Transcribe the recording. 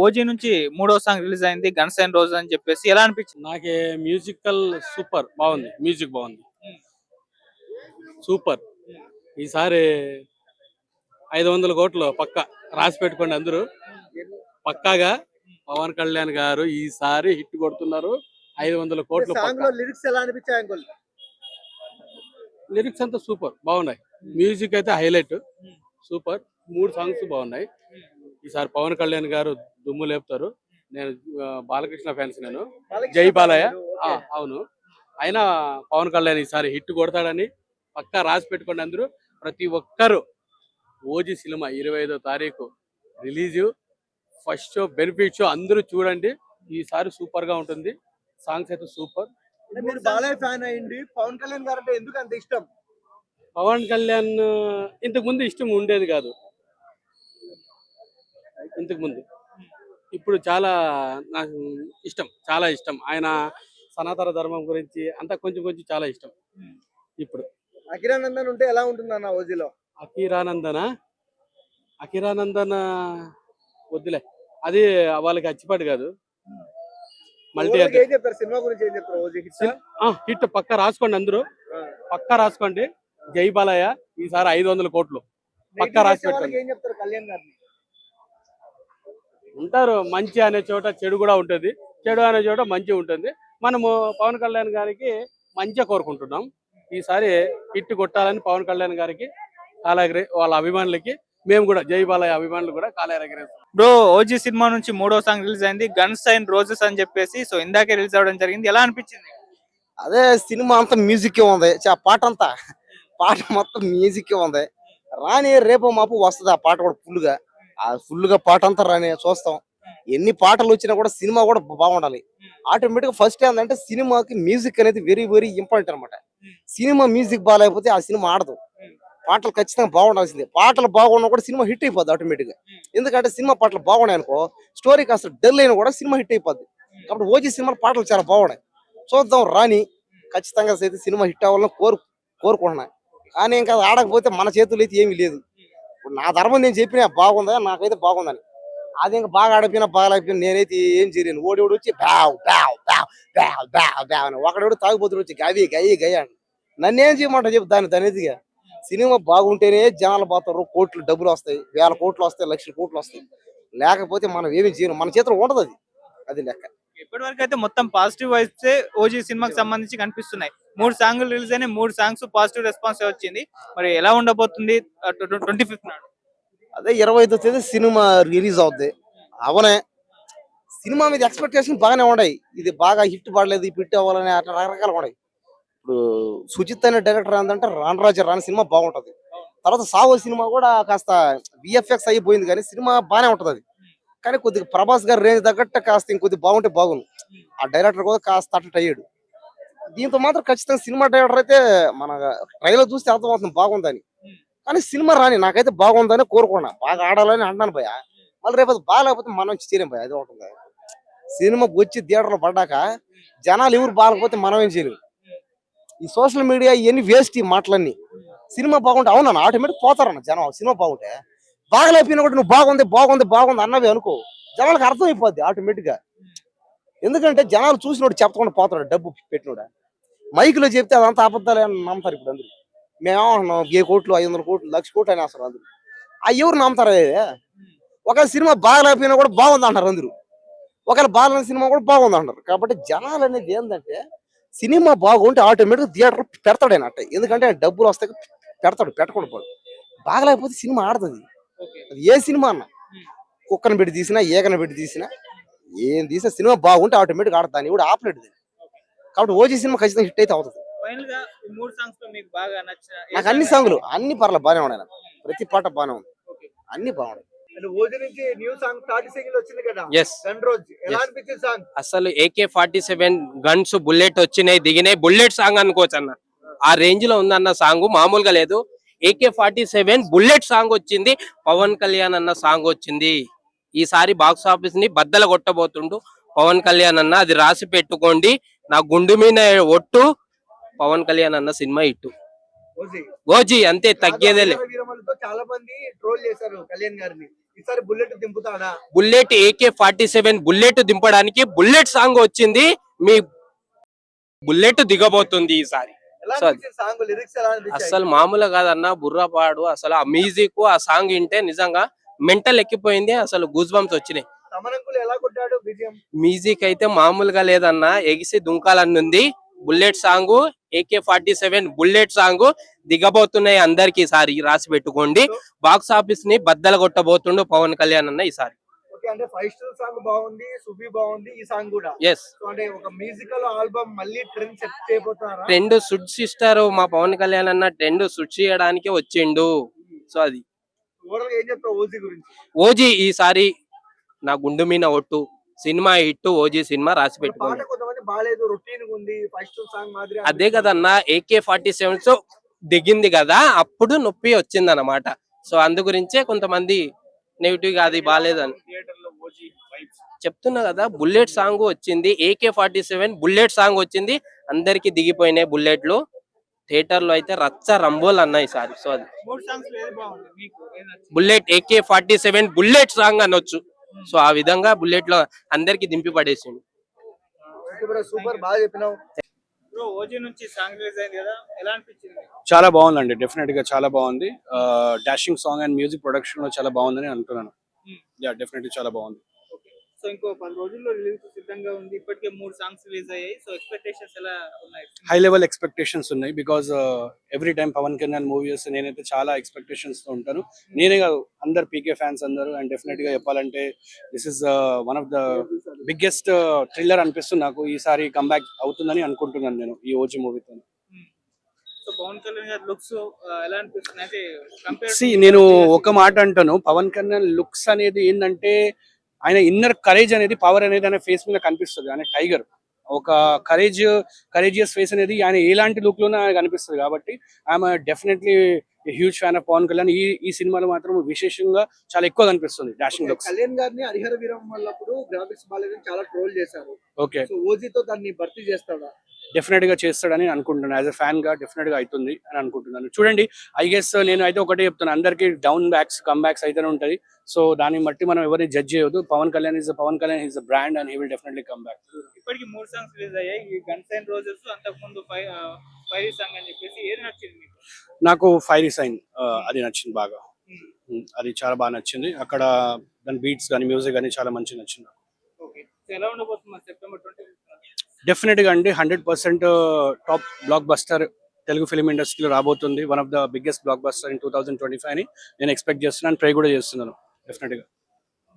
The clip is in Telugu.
ఓజీ నుంచి మూడో సాంగ్ రిలీజ్ అయింది 'గన్స్ అండ్ రోజెస్' అని చెప్పేసి ఎలా అనిపించింది? నాకే మ్యూజికల్ సూపర్ బాగుంది. మ్యూజిక్ బాగుంది. సూపర్. ఈసారి 500 కోట్లు పక్క రాసి పెట్టుకోండి అందరూ. పక్కాగా పవన్ కళ్యాణ్ గారు ఈసారి హిట్ కొడుతున్నారు. 500 కోట్లు పక్కా. లిరిక్స్ ఎలా అనిపించాయి అంకుల్? లిరిక్స్ అంతా సూపర్ బాగున్నాయి. మ్యూజిక్ అయితే హైలైట్ సూపర్. 3 సాంగ్స్ బాగున్నాయి. ఈసారి పవన్ కళ్యాణ్ గారు దుమ్ము లేపుతారు. నేను బాలకృష్ణ ఫ్యాన్స్. నేను జై బాలయ్య. అవును, అయినా పవన్ కళ్యాణ్ ఈసారి హిట్ కొడతాడని పక్కా రాసి పెట్టుకోండి అందరూ. ప్రతి ఒక్కరు ఓజీ సినిమా 25వ తారీఖు release. First show, benefit show అందరూ చూడండి. ఈసారి సూపర్ గా ఉంటుంది. సాంగ్స్ అయితే సూపర్. మీరు బాలయ్య ఫ్యాన్ అయ్యింది, పవన్ కళ్యాణ్ గారు అంటే ఎందుకు అంత ఇష్టం? పవన్ కళ్యాణ్ ఇంతకు ముందు ఇష్టం ఉండేది కాదు. ఇంతకు ముందు, ఇప్పుడు చాలా నాకు ఇష్టం, చాలా ఇష్టం. ఆయన సనాతన ధర్మం గురించి అంతా కొంచెం కొంచెం చాలా ఇష్టం. ఇప్పుడు అఖిరానందన్ ఉంటే ఎలా ఉంటుంది అన్న ఓజీలో? అఖిరానందన వద్దులే, అది వాళ్ళకి అచ్చిపాటు కాదు. మల్టీ ఏం చెప్తారు సినిమా గురించి? ఏం చెప్తారు ఓజీ హిట్ పక్కా రాసుకోండి అందరూ. పక్కా రాసుకోండి. జై బాలయ్య ఈసారి 500 కోట్లు పక్కా రాసి పెట్టండి. ఏం చెప్తారు కళ్యాణ్ గారిని? ఉంటారు. మంచి అనే చోట చెడు కూడా ఉంటుంది, చెడు అనే చోట మంచి ఉంటుంది. మనము పవన్ కళ్యాణ్ గారికి మంచిగా కోరుకుంటున్నాం. ఈసారి హిట్ కొట్టాలని పవన్ కళ్యాణ్ గారికి కాలగిరి వాళ్ళ అభిమానులకి మేము కూడా, జై బాలయ్య అభిమానులు కూడా కాలగిరేస్తాం. బ్రో, ఓజీ సినిమా నుంచి మూడో సాంగ్ రిలీజ్ అయింది 'గన్స్ అండ్ రోజెస్' అని చెప్పేసి. సో ఇందాకే రిలీజ్ అవ్వడం జరిగింది. ఎలా అనిపించింది? అదే సినిమా అంతా మ్యూజిక్ ఉంది. పాట మొత్తం మ్యూజిక్ ఉంది. రాని రేపు మాపు వస్తుంది ఆ పాట కూడా ఫుల్ గా పాట అంతా రాని చూస్తాం. ఎన్ని పాటలు వచ్చినా కూడా సినిమా కూడా బాగుండాలి. ఆటోమేటిక్ గా ఫస్ట్ ఏంటంటే సినిమాకి మ్యూజిక్ అనేది వెరీ వెరీ ఇంపార్టెంట్ అనమాట. సినిమా మ్యూజిక్ బాగాలేకపోతే ఆ సినిమా ఆడదు. పాటలు ఖచ్చితంగా బాగుండాల్సిందే. పాటలు బాగున్నా కూడా సినిమా హిట్ అయిపోద్ది ఆటోమేటిక్ గా. ఎందుకంటే సినిమా పాటలు బాగున్నాయి అనుకో, స్టోరీ కాస్త డల్ అయినా కూడా సినిమా హిట్ అయిపోద్ది. కాబట్టి ఓజీ సినిమా పాటలు చాలా బాగున్నాయి. చూద్దాం రాని. ఖచ్చితంగా అయితే సినిమా హిట్ అవ్వాలని కోరుకుంటున్నా. కానీ ఇంకా ఆడకపోతే మన చేతులు అయితే ఏమీ లేదు. ఇప్పుడు నా ధర్మం నేను చెప్పినా బాగుందా, నాకైతే బాగుందని. అది ఇంకా బాగా ఆడిపోయినా బాగాలేకపోయినా నేనైతే ఏం చేయలేను. ఓడివాడు వచ్చి బ్యావ్ బ్యావ్ బ్యావ్ బ్యావ్ బ్యావ్ బ్యావ్ అని ఒకడేవాడు తాగుబోతుడు వచ్చి గవి గయ్యి గయ్య అని నన్నేం చేయమంటావు చెప్పు. దానిదిగా సినిమా బాగుంటేనే జనాలు పోతారు, కోట్లు డబ్బులు వస్తాయి, 1000 కోట్లు వస్తాయి, లక్షల కోట్లు వస్తాయి. లేకపోతే మనం ఏమి చేయను, మన చేతిలో ఉండదు. అది లెక్క. ఇప్పటి వరకు అయితే మొత్తం పాజిటివ్ వైబ్సే ఓజీ సినిమాకి సంబంధించి కనిపిస్తున్నాయి. 3 సాంగ్లు రిలీజ్ అయినాయి. 3 సాంగ్స్ పాజిటివ్ రెస్పాన్స్ వచ్చింది. మరి ఎలా ఉండబోతుంది 25th నాడు? అదే 25వ తేదీ సినిమా రిలీజ్ అవుద్ది. అవనే సినిమా మీద ఎక్స్పెక్టేషన్ బాగానే ఉన్నాయి. ఇది బాగా హిట్ పడలేదు, ఈ హిట్ అవ్వాలని అట్లా రకరకాలు ఉన్నాయి. ఇప్పుడు సుజిత్ అనే డైరెక్టర్ ఏంటంటే రాని సినిమా బాగుంటది. తర్వాత సావో సినిమా కూడా కాస్త విఎఫ్ఎక్స్ అయిపోయింది, కానీ సినిమా బాగానే ఉంటది. అది కానీ కొద్దిగా ప్రభాస్ గారి రేంజ్ తగ్గట్టు కాస్త ఇంకొద్ది బాగుంటే బాగుంది. ఆ డైరెక్టర్ కూడా కాస్త అట్ట అయ్యాడు. దీంతో మాత్రం ఖచ్చితంగా సినిమా డైరెక్టర్ అయితే మన ట్రైలర్ చూస్తే అర్థమవుతుంది బాగుందని. కానీ సినిమా రాని నాకైతే బాగుందని కోరుకున్నా. బాగా ఆడాలని అంటున్నాను భయ. మళ్ళీ రేపు అది బాగాలేకపోతే మనం చేయలేం భయ. అది ఉంటుంది. సినిమా వచ్చి థియేటర్లో పడ్డాక జనాలు ఎవరు బాగాలేకపోతే మనం ఏం చేయలేము. ఈ సోషల్ మీడియా ఇవన్నీ వేస్ట్, ఈ మాటలన్నీ. సినిమా బాగుంటే అవునన్నా ఆటోమేటిక్ పోతారన్న జనం. సినిమా బాగుంటే బాగలేకపోయినా కూడా నువ్వు బాగుంది బాగుంది బాగుంది అన్నవి అనుకో, జనాలకు అర్థం అయిపోద్ది ఆటోమేటిక్ గా. ఎందుకంటే జనాలు చూసినోడు చెప్పకుండా పోతాడు, డబ్బు పెట్టినోడు. మైకులో చెప్తే అదంతా అబద్ధాలు నమ్ముతారు. ఇప్పుడు అందరూ మేమేమంటున్నాం, 1000 కోట్లు 500 కోట్లు 1,00,000 కోట్లు అని అసలు అందరూ ఎవరు నమ్ముతారా? ఒక సినిమా బాగలేకపోయినా కూడా బాగుంది అంటారు అందరూ. ఒకవేళ బాగాలేని సినిమా కూడా బాగుంది అంటారు. కాబట్టి జనాలు అనేది ఏంటంటే సినిమా బాగుంటే ఆటోమేటిక్ థియేటర్ పెడతాడు ఆయన అట్ట. ఎందుకంటే ఆయన డబ్బులు వస్తాయి పెడతాడు, పెట్టకుండా పోడు. బాగలేకపోతే సినిమా ఆడుతుంది. అది ఏ సినిమా అన్న, కుక్కను పెట్టి తీసినా, ఏకను పెట్టి తీసినా, ఏం తీసినా సినిమా బాగుంటే ఆటోమేటిక్ ఆడతాను. ఇప్పుడు ఆపలేడు. కాబట్టి ఓజీ సినిమా ఖచ్చితంగా హిట్ అయితే అవుతుంది. నాకు అన్ని సాంగ్లు అన్ని పర్లేదు బాగానే ఉన్నాయి. నాకు ప్రతి పాట బాగానే ఉంది, అన్ని బాగున్నాయి. అసలు AK-47 గన్స్ బుల్లెట్ వచ్చినాయి, దిగినాయి. బుల్లెట్ సాంగ్ అనుకోవచ్చు అన్న, ఆ రేంజ్ లో ఉందన్న సాంగ్ మామూలుగా లేదు. AK-47 బుల్లెట్ సాంగ్ వచ్చింది, పవన్ కళ్యాణ్ అన్న సాంగ్ వచ్చింది. ఈసారి బాక్స్ ఆఫీస్ ని బద్దల కొట్టబోతుండు పవన్ కళ్యాణ్ అన్న. అది రాసి పెట్టుకోండి, నా గుండు మీద ఒట్టు. పవన్ కళ్యాణ్ అన్న సినిమా ఇట్టు ఓజీ అంతే, తగ్గేదే లేదు. చాలా మంది ట్రోల్ చేశారు కళ్యాణ్ గారిని. ఈసారి బుల్లెట్ దింపుతాడా? బుల్లెట్ AK-47 బుల్లెట్ దింపడానికి బుల్లెట్ సాంగ్ వచ్చింది. మీ బుల్లెట్ దిగబోతుంది ఈసారి. ఎలా సార్. అనిపించింది సాంగ్? లిరిక్స్ ఎలా అనిపించాయి? అసలు మామూలుగా కాదన్న, బుర్రపాడు. అసలు ఆ మ్యూజిక్, ఆ సాంగ్ వింటే నిజంగా మెంటల్ ఎక్కిపోయింది. అసలు గూస్ బంప్స్ వచ్చినాయి. తమనంకులు ఎలా కొట్టాడు బీజిఎం? మ్యూజిక్ అయితే మామూలుగా లేదన్న, ఎగిసి దుంకాలన్నుంది. Bullet song, AK-47 bullet song దిగబోతున్నాయి అందరికి. ఈసారి రాసి పెట్టుకోండి. బాక్స్ ఆఫీస్ ని బద్దలు కొట్టబోతుండు పవన్ కళ్యాణ్ అన్న ఈసారి. ఓకే, అంటే 5 స్టార్ సాంగ్ బాగుంది, సుబి బాగుంది, ఈ సాంగ్ కూడా. ఎస్, సో అంటే ఒక మ్యూజికల్ ఆల్బమ్ మళ్ళీ ట్రెండ్ సెట్ చేయబోతున్నారా? ట్రెండ్ సృష్టిస్తారు. మా పవన్ కళ్యాణ్ అన్న ట్రెండ్ సృష్టించడానికి వచ్చిండు. సో అది ఓవరాల్ ఏం చెప్తావు ఓజీ గురించి? ఓజీ ఈసారి నా గుండు మీద ఒట్టు. సినిమా హిట్ ఓజీ సినిమా రాసి పాట పెట్టుకోండి. కొంతమంది బాగాలేదు, రొటీన్ ఉంది, 5 స్టార్ సాంగ్ మాదిరి అదే కదన్నా, AK-47 సో దిగింది కదా, అప్పుడు నొప్పి వచ్చింది అన్నమాట. సో అందు గురించే కొంతమంది నెగిటివ్ గా అది బాగాలేదని చెప్తున్నా కదా. బుల్లెట్ సాంగ్ వచ్చింది, AK-47 బుల్లెట్ సాంగ్ వచ్చింది, అందరికి దిగిపోయినాయి బుల్లెట్లు. థియేటర్ లో అయితే రచ్చ రంబోల్ అన్న ఈసారి. సో అది 3 సాంగ్స్ ఏది బాగుంది మీకు? ఏది నచ్చింది? బుల్లెట్ AK-47 బుల్లెట్ సాంగ్ అనొచ్చు. సో ఆ విధంగా బుల్లెట్ లో అందరికి దింపి పడేసిండు. సూపర్, బాగా చెప్పినావు. బ్రో, ఓజీ నుంచి సాంగ్ రిలీజ్ అయింది కదా, ఎలా అనిపించింది? చాలా బాగుందండి, డెఫినెట్ గా చాలా బాగుంది. Dashing song and music production లో చాలా బాగుందని అనుకున్నాను. యా, డెఫినెట్లీ చాలా బాగుంది. సో ఇంకో 10 రోజుల్లో రిలీజ్ సిద్ధంగా ఉంది. ఇప్పటికే 3 సాంగ్స్ రిలీజ్ అయ్యాయి. సో ఎక్స్పెక్టేషన్స్ ఎలా ఉన్నాయి? హై లెవెల్ ఎక్స్పెక్టేషన్స్ ఉన్నాయి. Because every time Pawan Kalyan movies నేనైతే చాలా ఎక్స్పెక్టేషన్స్ తో ఉంటాను. నేనే కాదు, అందరు పీకే ఫ్యాన్స్ అందరూ. అండ్ డెఫినెట్ గా చెప్పాలంటే this is one of the biggest thriller అనిపిస్తుంది నాకు. ఈసారి కంబ్యాక్ అవుతుందని అనుకుంటున్నాను నేను ఈ ఓజీ మూవీతో. సో పవన్ కళ్యాణ్ గారి లుక్స్ ఎలా అనిపిస్తుంది? అంటే కంపేర్ నేను ఒక మాట అంటాను, పవన్ కళ్యాణ్ లుక్స్ అనేది ఏంటంటే ఆయన ఇన్నర్ కరేజ్ అనేది, పవర్ అనేది ఆయన ఫేస్ మీద కనిపిస్తుంది. ఆయన టైగర్, ఒక కరేజియస్ ఫేస్ అనేది ఆయన ఎలాంటి లుక్ లోనే ఆయన కనిపిస్తుంది. కాబట్టి I'm definitely huge fan of Pawan Kalyan. ఈ సినిమాలో మాత్రం విశేషంగా చాలా ఎక్కువ కనిపిస్తుంది డాషింగ్ లుక్స్. కళ్యాణ్ గారిని హరిహర వీరం వల్లప్పుడు గ్రాఫిక్స్ బాగాలేదని చాలా ట్రోల్ చేశారు. ఓకే, సో ఓజీతో దాన్ని భర్తీ చేస్తాడా? డెఫినెట్ గా చేస్తాడని అనుకుంటున్నాను. యాజ్ అ ఫ్యాన్ గా డెఫినెట్ గా అవుతుంది అని అనుకుంటున్నాను. చూడండి, ఐ గెస్ నేను అయితే ఒకటే చెప్తాను, అందరికి డౌన్ బ్యాక్స్ కమ్ బ్యాక్స్ అయితేనే ఉంటది. సో దాన్ని బట్టి మనం ఎవరిని జడ్జ్ చేయొద్దు. Pawan Kalyan is a brand and he will definitely come back. ఇప్పటికి 3 సాంగ్స్ రిలీజ్ అయ్యాయి. ఈ గన్స్ అండ్ రోజెస్, అంతకుముందు ఫైర్ సాంగ్ అని చెప్పేసి, ఏది నచ్చింది మీకు? నాకు ఫైరీ సైన్ అది నచ్చింది బాగా. అది చాలా బాగా నచ్చింది. అక్కడ దాని బీట్స్ కానీ మ్యూజిక్ కానీ చాలా మంచిగా నచ్చింది. ఓకే, సో ఎలా ఉండబోతుంది సెప్టెంబర్ 20? డెఫినెట్ గా అండి, 100% top block buster Telugu film ఇండస్ట్రీలో రాబోతుంది. One of the biggest block buster in 2025 అని నేను ఎక్స్పెక్ట్ చేస్తున్నాను, ప్రే కూడా చేస్తున్నాను డెఫినెట్ గా.